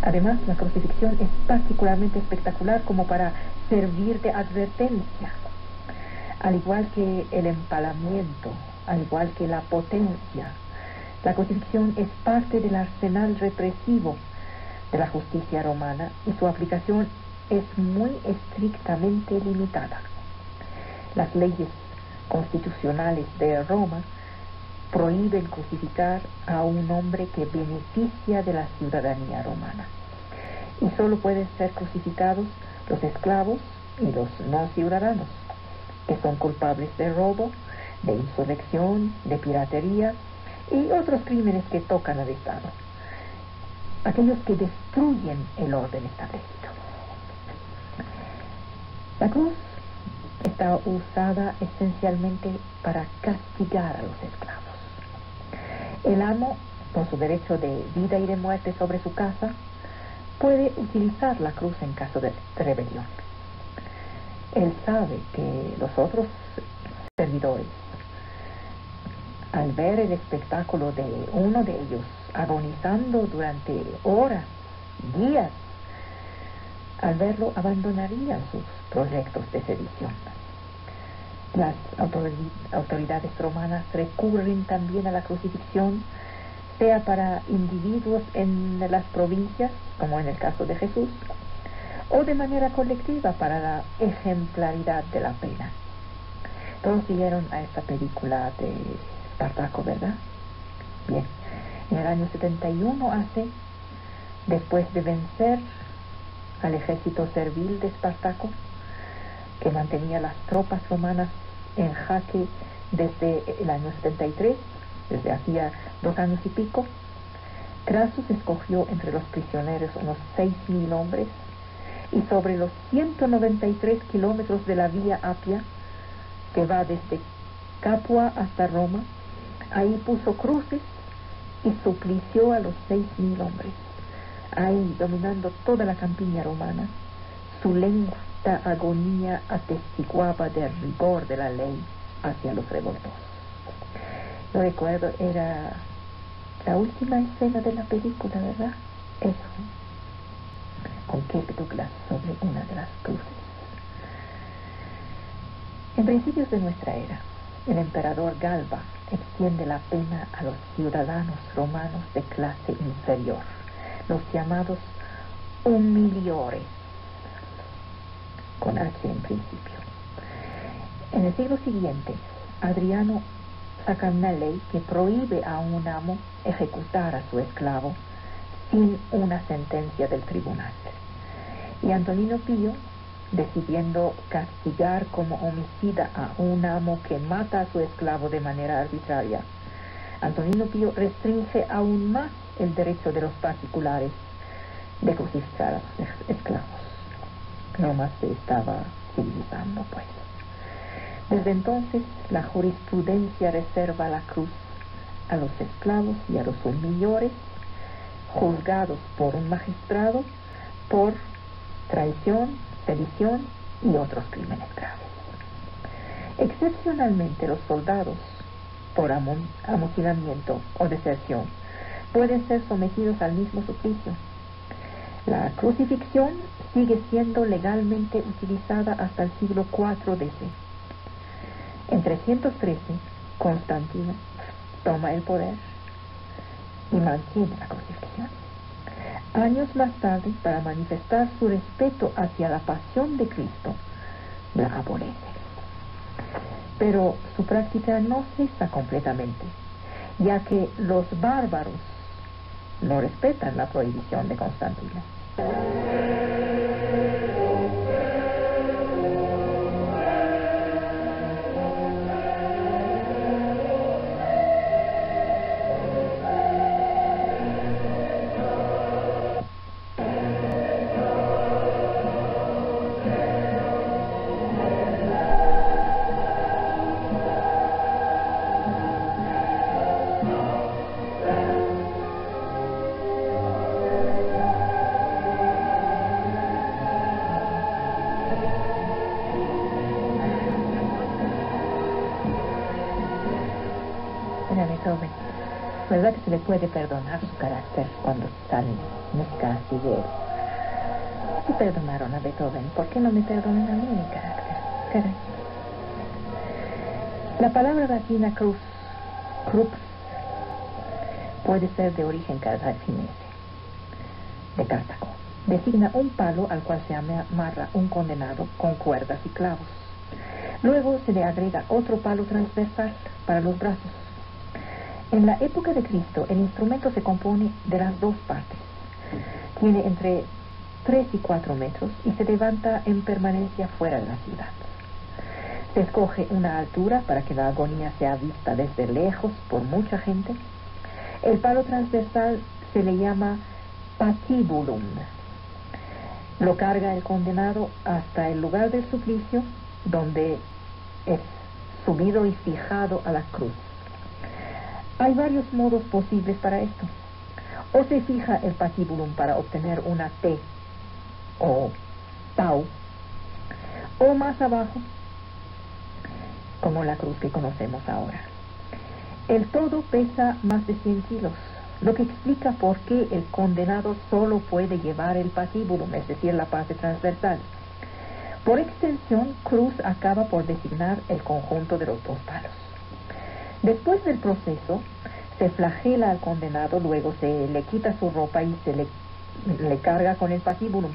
[SPEAKER 1] Además, la crucifixión es particularmente espectacular como para servir de advertencia, al igual que el empalamiento, al igual que la potencia. La crucifixión es parte del arsenal represivo de la justicia romana y su aplicación es muy estrictamente limitada. Las leyes constitucionales de Roma prohíben crucificar a un hombre que beneficia de la ciudadanía romana. Y solo pueden ser crucificados los esclavos y los no ciudadanos, que son culpables de robo, de insurrección, de piratería y otros crímenes que tocan al Estado. Aquellos que destruyen el orden establecido. La cruz está usada esencialmente para castigar a los esclavos. El amo, por su derecho de vida y de muerte sobre su casa, puede utilizar la cruz en caso de rebelión. Él sabe que los otros servidores, al ver el espectáculo de uno de ellos agonizando durante horas, días, al verlo abandonarían sus proyectos de sedición. Las autoridades romanas recurren también a la crucifixión, sea para individuos en las provincias, como en el caso de Jesús, o de manera colectiva para la ejemplaridad de la pena. Todos vieron a esta película de Espartaco, ¿verdad? Bien, en el año 71 después de vencer al ejército servil de Espartaco, que mantenía las tropas romanas en jaque desde el año 73, desde hacía 2 años y pico, Crassus escogió entre los prisioneros unos 6.000 hombres y sobre los 193 kilómetros de la Vía Apia, que va desde Capua hasta Roma, ahí puso cruces y suplició a los 6.000 hombres. Ahí, dominando toda la campiña romana, su lengua agonía atestiguaba del rigor de la ley hacia los revoltosos. Lo recuerdo, era la última escena de la película, ¿verdad? Eso, con Kirk Douglas sobre una de las cruces. En principios de nuestra era, el emperador Galba extiende la pena a los ciudadanos romanos de clase inferior, los llamados humiliores, con H en principio. En el siglo siguiente, Adriano saca una ley que prohíbe a un amo ejecutar a su esclavo sin una sentencia del tribunal. Y Antonino Pío, decidiendo castigar como homicida a un amo que mata a su esclavo de manera arbitraria, Antonino Pío restringe aún más el derecho de los particulares de crucificar a sus esclavos. No más se estaba civilizando, pues. Desde entonces, la jurisprudencia reserva la cruz a los esclavos y a los humilladores, juzgados por un magistrado por traición, sedición y otros crímenes graves. Excepcionalmente, los soldados, por amotinamiento o deserción, pueden ser sometidos al mismo suplicio. La crucifixión sigue siendo legalmente utilizada hasta el siglo IV d.C. En 313, Constantino toma el poder y mantiene la crucifixión. Años más tarde, para manifestar su respeto hacia la pasión de Cristo, la abolece. Pero su práctica no cesa completamente, ya que los bárbaros no respetan la prohibición de Constantino. ¿Verdad que se le puede perdonar su carácter cuando sale música así Si perdonaron a Beethoven, ¿por qué no me perdonan a mí mi carácter? Caray. La palabra latina cruz puede ser de origen cartaginense, de Cartago. Designa un palo al cual se amarra un condenado con cuerdas y clavos. Luego se le agrega otro palo transversal para los brazos. En la época de Cristo, el instrumento se compone de las dos partes. Tiene entre 3 y 4 metros y se levanta en permanencia fuera de la ciudad. Se escoge una altura para que la agonía sea vista desde lejos por mucha gente. El palo transversal se le llama patibulum. Lo carga el condenado hasta el lugar del suplicio, donde es subido y fijado a la cruz. Hay varios modos posibles para esto. O se fija el patibulum para obtener una T o tau, o más abajo, como la cruz que conocemos ahora. El todo pesa más de 100 kilos, lo que explica por qué el condenado solo puede llevar el patibulum, es decir, la parte transversal. Por extensión, cruz acaba por designar el conjunto de los dos palos. Después del proceso, se flagela al condenado, luego se le quita su ropa y se le carga con el patibulum.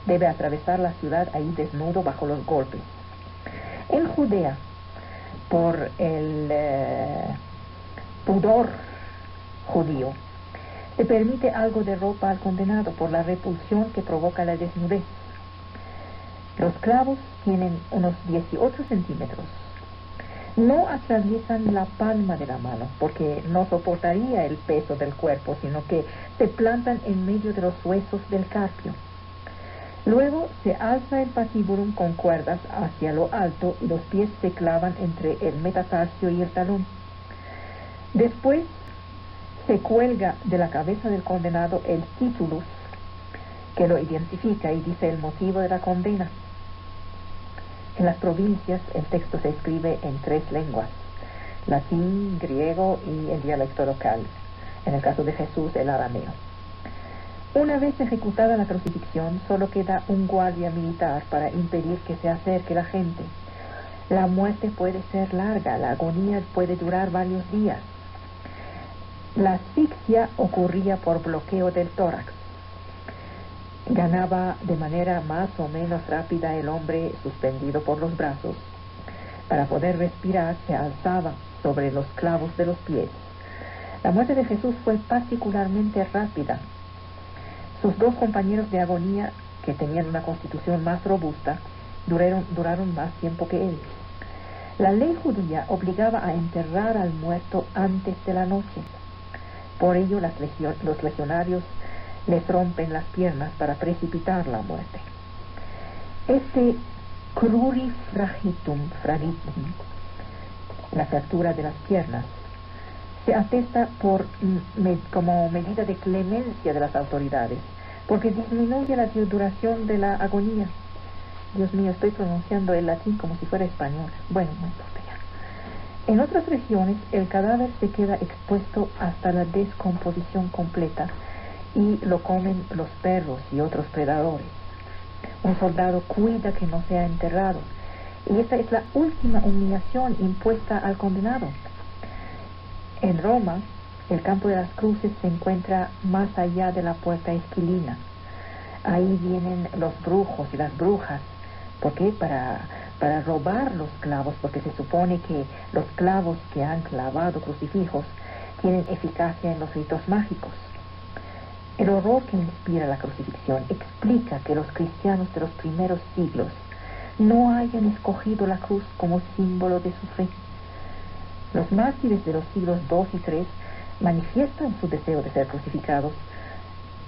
[SPEAKER 1] Debe atravesar la ciudad ahí desnudo bajo los golpes. En Judea, por el pudor judío, se permite algo de ropa al condenado por la repulsión que provoca la desnudez. Los clavos tienen unos 18 centímetros. No atraviesan la palma de la mano porque no soportaría el peso del cuerpo, sino que se plantan en medio de los huesos del carpio. Luego se alza el patibulum con cuerdas hacia lo alto y los pies se clavan entre el metatarso y el talón. Después se cuelga de la cabeza del condenado el titulus, que lo identifica y dice el motivo de la condena. En las provincias el texto se escribe en 3 lenguas, latín, griego y el dialecto local, en el caso de Jesús el arameo. Una vez ejecutada la crucifixión, solo queda un guardia militar para impedir que se acerque la gente. La muerte puede ser larga, la agonía puede durar varios días. La asfixia ocurría por bloqueo del tórax. Ganaba de manera más o menos rápida el hombre suspendido por los brazos. Para poder respirar se alzaba sobre los clavos de los pies. La muerte de Jesús fue particularmente rápida. Sus 2 compañeros de agonía, que tenían una constitución más robusta, duraron más tiempo que él. La ley judía obligaba a enterrar al muerto antes de la noche. Por ello los legionarios les rompen las piernas para precipitar la muerte. Este crurifragitum, la fractura de las piernas, se atesta como medida de clemencia de las autoridades, porque disminuye la duración de la agonía. Dios mío, estoy pronunciando el latín como si fuera español. Bueno, no importa ya. En otras regiones, el cadáver se queda expuesto hasta la descomposición completa y lo comen los perros y otros predadores. Un soldado cuida que no sea enterrado, y esta es la última humillación impuesta al condenado. En Roma, el campo de las cruces se encuentra más allá de la puerta esquilina. Ahí vienen los brujos y las brujas. ¿Por qué? Para robar los clavos, porque se supone que los clavos que han clavado crucifijos tienen eficacia en los ritos mágicos. El horror que inspira la crucifixión explica que los cristianos de los primeros siglos no hayan escogido la cruz como símbolo de su fe. Los mártires de los siglos II y III manifiestan su deseo de ser crucificados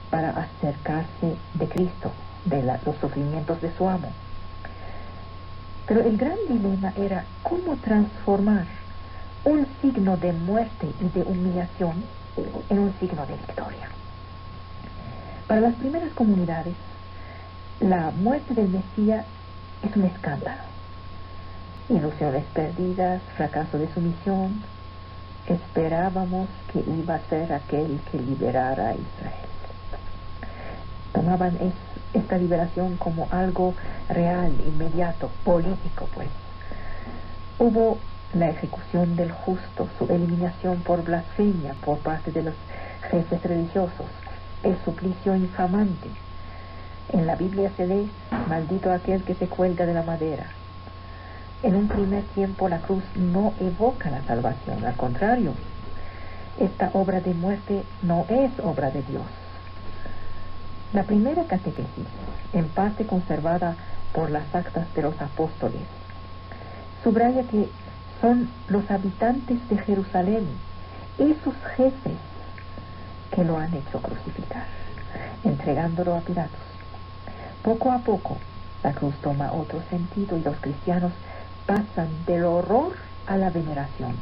[SPEAKER 1] para acercarse de Cristo, de los sufrimientos de su amo. Pero el gran dilema era cómo transformar un signo de muerte y de humillación en un signo de victoria. Para las primeras comunidades, la muerte del Mesías es un escándalo. Ilusiones perdidas, fracaso de su misión. Esperábamos que iba a ser aquel que liberara a Israel. Tomaban esta liberación como algo real, inmediato, político, pues. Hubo la ejecución del justo, su eliminación por blasfemia por parte de los jefes religiosos, el suplicio infamante. En la Biblia se lee: maldito aquel que se cuelga de la madera. En un primer tiempo la cruz no evoca la salvación, al contrario, esta obra de muerte no es obra de Dios. La primera catequesis, en parte conservada por las actas de los apóstoles, subraya que son los habitantes de Jerusalén, esos jefes, que lo han hecho crucificar, entregándolo a Pilatos. Poco a poco, la cruz toma otro sentido y los cristianos pasan del horror a la veneración.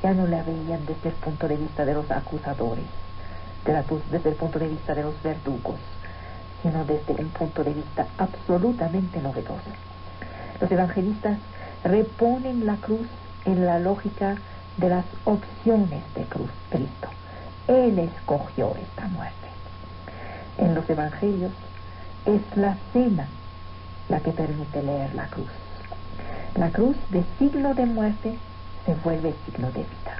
[SPEAKER 1] Ya no la veían desde el punto de vista de los acusadores, desde el punto de vista de los verdugos, sino desde un punto de vista absolutamente novedoso. Los evangelistas reponen la cruz en la lógica de las opciones de Cristo. Él escogió esta muerte. En los evangelios es la cena la que permite leer la cruz. La cruz, de signo de muerte, se vuelve signo de vida.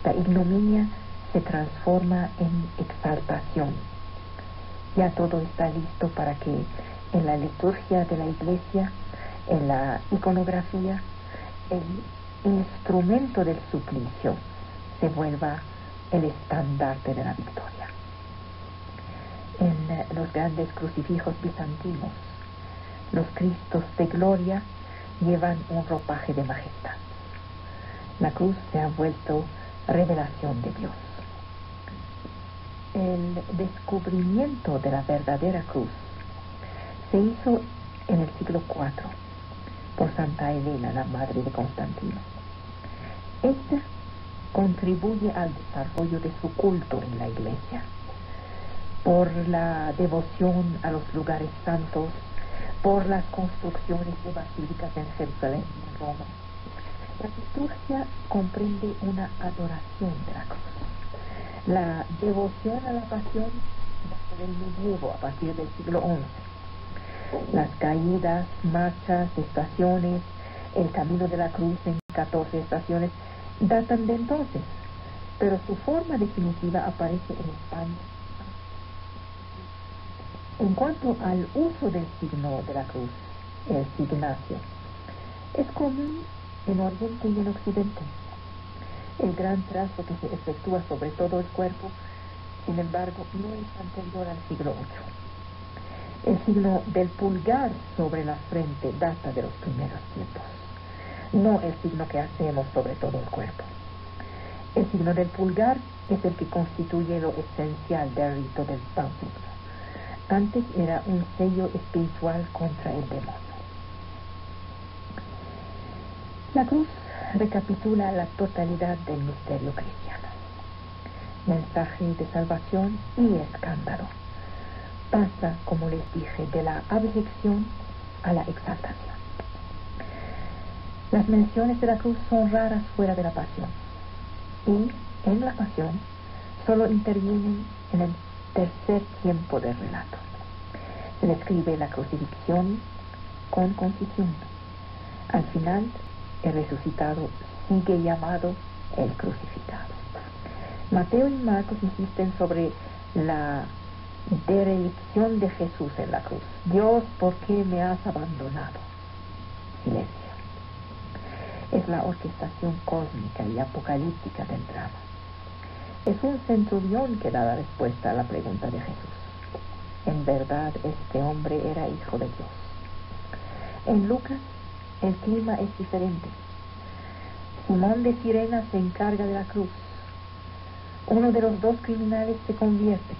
[SPEAKER 1] La ignominia se transforma en exaltación. Ya todo está listo para que en la liturgia de la iglesia, en la iconografía, el instrumento del suplicio se vuelva el estandarte de la victoria. En los grandes crucifijos bizantinos, los Cristos de gloria llevan un ropaje de majestad. La cruz se ha vuelto revelación de Dios. El descubrimiento de la verdadera cruz se hizo en el siglo IV por Santa Elena, la madre de Constantino. Esta contribuye al desarrollo de su culto en la iglesia por la devoción a los lugares santos, por las construcciones de basílicas en Jerusalén y en Roma. La liturgia comprende una adoración de la cruz. La devoción a la pasión desde el medievo, a partir del siglo XI. Las caídas, marchas, estaciones, el camino de la cruz en 14 estaciones datan de entonces, pero su forma definitiva aparece en España. En cuanto al uso del signo de la cruz, el signacio, es común en Oriente y en Occidente. El gran trazo que se efectúa sobre todo el cuerpo, sin embargo, no es anterior al siglo VIII. El signo del pulgar sobre la frente data de los primeros tiempos, no el signo que hacemos sobre todo el cuerpo. El signo del pulgar es el que constituye lo esencial del rito del bautismo. Antes era un sello espiritual contra el demonio. La cruz recapitula la totalidad del misterio cristiano. Mensaje de salvación y escándalo. Pasa, como les dije, de la abyección a la exaltación. Las menciones de la cruz son raras fuera de la pasión. Y en la pasión solo intervienen en el tercer tiempo del relato. Se describe la crucifixión con concisión. Al final, el resucitado sigue llamado el crucificado. Mateo y Marcos insisten sobre la derelición de Jesús en la cruz. Dios, ¿por qué me has abandonado? Silencio. Es la orquestación cósmica y apocalíptica del drama. Es un centurión que da la respuesta a la pregunta de Jesús. En verdad, este hombre era hijo de Dios. En Lucas, el clima es diferente. Simón de Sirena se encarga de la cruz. Uno de los dos criminales se convierte.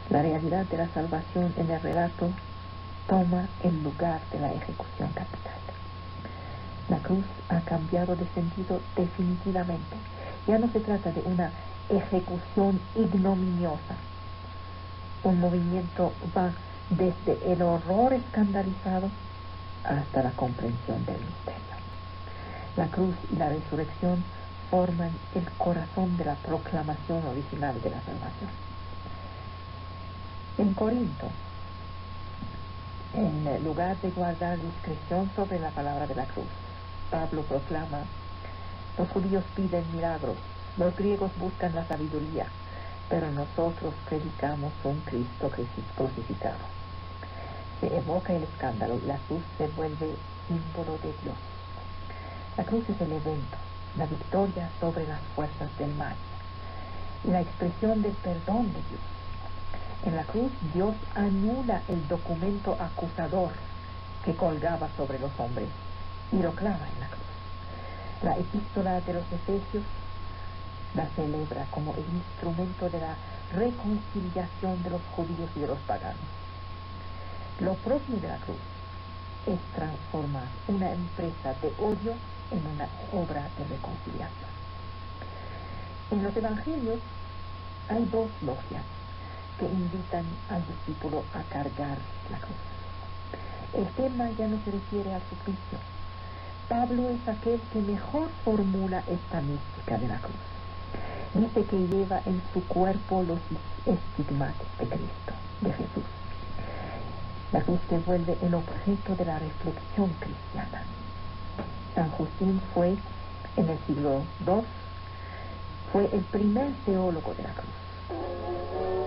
[SPEAKER 1] La realidad de la salvación en el relato toma el lugar de la ejecución capital. La cruz ha cambiado de sentido definitivamente. Ya no se trata de una ejecución ignominiosa. Un movimiento va desde el horror escandalizado hasta la comprensión del misterio. La cruz y la resurrección forman el corazón de la proclamación original de la salvación. En Corinto, en lugar de guardar discreción sobre la palabra de la cruz, Pablo proclama: los judíos piden milagros, los griegos buscan la sabiduría, pero nosotros predicamos un Cristo crucificado. Se evoca el escándalo y la cruz se vuelve símbolo de Dios. La cruz es el evento, la victoria sobre las fuerzas del mal y la expresión del perdón de Dios. En la cruz Dios anula el documento acusador que colgaba sobre los hombres y lo clava en la cruz. La epístola de los Efesios la celebra como el instrumento de la reconciliación de los judíos y de los paganos. Lo propio de la cruz es transformar una empresa de odio en una obra de reconciliación. En los evangelios hay dos logias que invitan al discípulo a cargar la cruz. El tema ya no se refiere al suplicio. Pablo es aquel que mejor formula esta mística de la cruz. Dice que lleva en su cuerpo los estigmates de Cristo, de Jesús. La cruz se vuelve el objeto de la reflexión cristiana. San Justín fue, en el siglo II, fue el primer teólogo de la cruz.